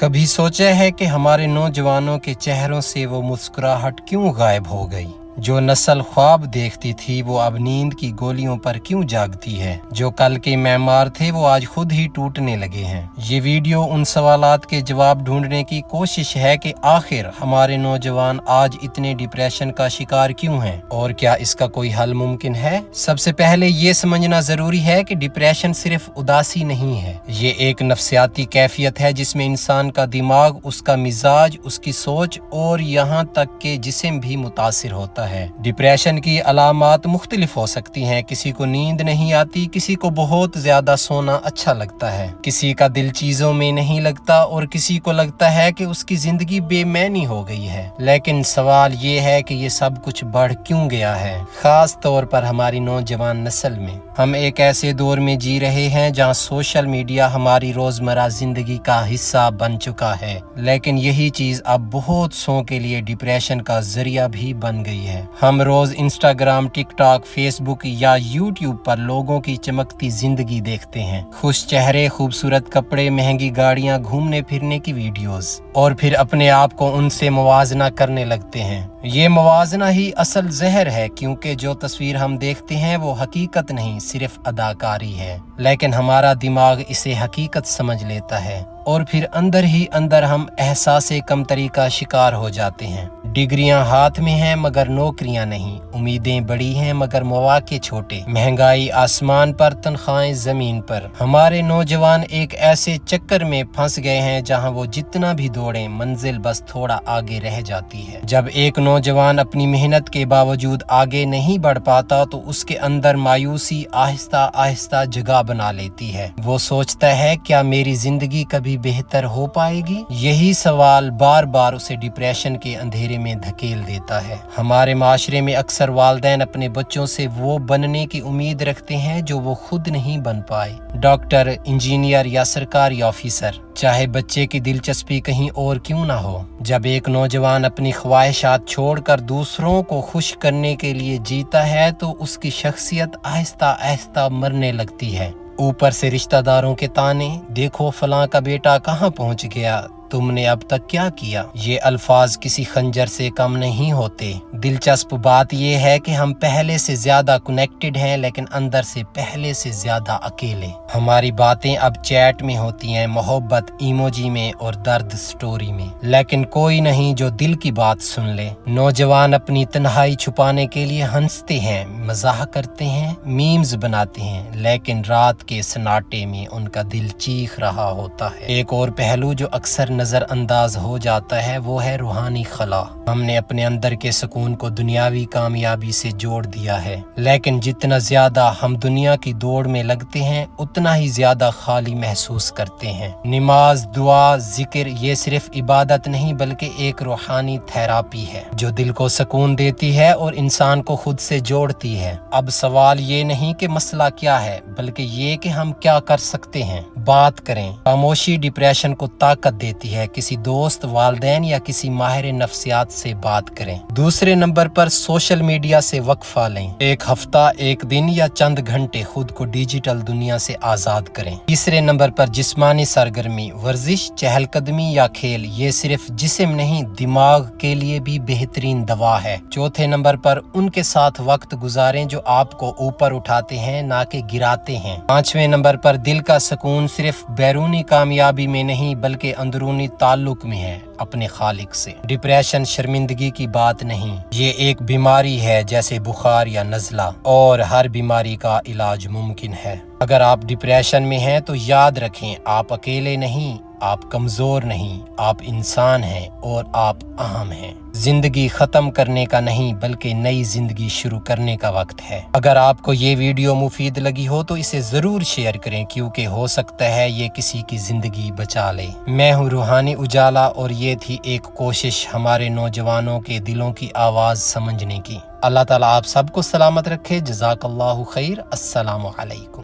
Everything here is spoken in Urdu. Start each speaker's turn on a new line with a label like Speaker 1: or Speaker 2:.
Speaker 1: کبھی سوچا ہے کہ ہمارے نوجوانوں کے چہروں سے وہ مسکراہٹ کیوں غائب ہو گئی؟ جو نسل خواب دیکھتی تھی وہ اب نیند کی گولیوں پر کیوں جاگتی ہے؟ جو کل کے معمار تھے وہ آج خود ہی ٹوٹنے لگے ہیں۔ یہ ویڈیو ان سوالات کے جواب ڈھونڈنے کی کوشش ہے کہ آخر ہمارے نوجوان آج اتنے ڈپریشن کا شکار کیوں ہیں اور کیا اس کا کوئی حل ممکن ہے؟ سب سے پہلے یہ سمجھنا ضروری ہے کہ ڈپریشن صرف اداسی نہیں ہے، یہ ایک نفسیاتی کیفیت ہے جس میں انسان کا دماغ، اس کا مزاج، اس کی سوچ اور یہاں تک کہ جسم بھی متاثر ہوتا ہے۔ ڈپریشن کی علامات مختلف ہو سکتی ہیں، کسی کو نیند نہیں آتی، کسی کو بہت زیادہ سونا اچھا لگتا ہے، کسی کا دل چیزوں میں نہیں لگتا اور کسی کو لگتا ہے کہ اس کی زندگی بے معنی ہو گئی ہے۔ لیکن سوال یہ ہے کہ یہ سب کچھ بڑھ کیوں گیا ہے، خاص طور پر ہماری نوجوان نسل میں۔ ہم ایک ایسے دور میں جی رہے ہیں جہاں سوشل میڈیا ہماری روزمرہ زندگی کا حصہ بن چکا ہے، لیکن یہی چیز اب بہت سو کے لیے ڈپریشن کا ذریعہ بھی بن گئی ہے۔ ہم روز انسٹاگرام، ٹک ٹاک، فیس بک یا یوٹیوب پر لوگوں کی چمکتی زندگی دیکھتے ہیں، خوش چہرے، خوبصورت کپڑے، مہنگی گاڑیاں، گھومنے پھرنے کی ویڈیوز، اور پھر اپنے آپ کو ان سے موازنہ کرنے لگتے ہیں۔ یہ موازنہ ہی اصل زہر ہے، کیونکہ جو تصویر ہم دیکھتے ہیں وہ حقیقت نہیں، صرف اداکاری ہے، لیکن ہمارا دماغ اسے حقیقت سمجھ لیتا ہے اور پھر اندر ہی اندر ہم احساس کمتری کا شکار ہو جاتے ہیں۔ ڈگریاں ہاتھ میں ہیں مگر نوکریاں نہیں، امیدیں بڑی ہیں مگر مواقع چھوٹے، مہنگائی آسمان پر، تنخواہیں زمین پر۔ ہمارے نوجوان ایک ایسے چکر میں پھنس گئے ہیں جہاں وہ جتنا بھی دوڑیں منزل بس تھوڑا آگے رہ جاتی ہے۔ جب ایک نوجوان اپنی محنت کے باوجود آگے نہیں بڑھ پاتا تو اس کے اندر مایوسی آہستہ آہستہ جگہ بنا لیتی ہے۔ وہ سوچتا ہے کیا میری زندگی کبھی بہتر ہو پائے گی؟ یہی سوال بار بار اسے ڈپریشن کے اندھیرے میں دھکیل دیتا ہے۔ ہمارے معاشرے میں اکثر والدین اپنے بچوں سے وہ بننے کی امید رکھتے ہیں جو وہ خود نہیں بن پائے، ڈاکٹر، انجینئر یا سرکاری آفیسر، چاہے بچے کی دلچسپی کہیں اور کیوں نہ ہو۔ جب ایک نوجوان اپنی خواہشات چھوڑ کر دوسروں کو خوش کرنے کے لیے جیتا ہے تو اس کی شخصیت آہستہ آہستہ مرنے لگتی ہے۔ اوپر سے رشتہ داروں کے طعنے، دیکھو فلاں کا بیٹا کہاں پہنچ گیا، تم نے اب تک کیا کیا؟ یہ الفاظ کسی خنجر سے کم نہیں ہوتے۔ دلچسپ بات یہ ہے کہ ہم پہلے سے زیادہ کنیکٹڈ ہیں لیکن اندر سے پہلے سے زیادہ اکیلے۔ ہماری باتیں اب چیٹ میں ہوتی ہیں، محبت ایموجی میں اور درد سٹوری میں، لیکن کوئی نہیں جو دل کی بات سن لے۔ نوجوان اپنی تنہائی چھپانے کے لیے ہنستے ہیں، مزاح کرتے ہیں، میمز بناتے ہیں، لیکن رات کے سناٹے میں ان کا دل چیخ رہا ہوتا ہے۔ ایک اور پہلو جو اکثر نظر انداز ہو جاتا ہے وہ ہے روحانی خلا۔ ہم نے اپنے اندر کے سکون کو دنیاوی کامیابی سے جوڑ دیا ہے، لیکن جتنا زیادہ ہم دنیا کی دوڑ میں لگتے ہیں اتنا ہی زیادہ خالی محسوس کرتے ہیں۔ نماز، دعا، ذکر یہ صرف عبادت نہیں بلکہ ایک روحانی تھراپی ہے جو دل کو سکون دیتی ہے اور انسان کو خود سے جوڑتی ہے۔ اب سوال یہ نہیں کہ مسئلہ کیا ہے بلکہ یہ کہ ہم کیا کر سکتے ہیں۔ بات کریں۔ خاموشی ڈپریشن کو طاقت دیتی ہے، کسی دوست، والدین یا کسی ماہر نفسیات سے بات کریں۔ دوسرے نمبر پر سوشل میڈیا سے وقفہ لیں، ایک ہفتہ، ایک دن یا چند گھنٹے خود کو ڈیجیٹل دنیا سے آزاد کریں۔ تیسرے نمبر پر جسمانی سرگرمی، ورزش، چہل قدمی یا کھیل، یہ صرف جسم نہیں دماغ کے لیے بھی بہترین دوا ہے۔ چوتھے نمبر پر ان کے ساتھ وقت گزاریں جو آپ کو اوپر اٹھاتے ہیں نہ کہ گراتے ہیں۔ پانچویں نمبر پر دل کا سکون صرف بیرونی کامیابی میں نہیں بلکہ اندرونی تعلق میں ہے اپنے خالق سے۔ ڈپریشن شرمندگی کی بات نہیں، یہ ایک بیماری ہے جیسے بخار یا نزلہ، اور ہر بیماری کا علاج ممکن ہے۔ اگر آپ ڈپریشن میں ہیں تو یاد رکھیں آپ اکیلے نہیں، آپ کمزور نہیں، آپ انسان ہیں اور آپ اہم ہیں۔ زندگی ختم کرنے کا نہیں بلکہ نئی زندگی شروع کرنے کا وقت ہے۔ اگر آپ کو یہ ویڈیو مفید لگی ہو تو اسے ضرور شیئر کریں کیونکہ ہو سکتا ہے یہ کسی کی زندگی بچا لے۔ میں ہوں روحانی اجالا اور یہ تھی ایک کوشش ہمارے نوجوانوں کے دلوں کی آواز سمجھنے کی۔ اللہ تعالیٰ آپ سب کو سلامت رکھے۔ جزاک اللہ خیر۔ السلام علیکم۔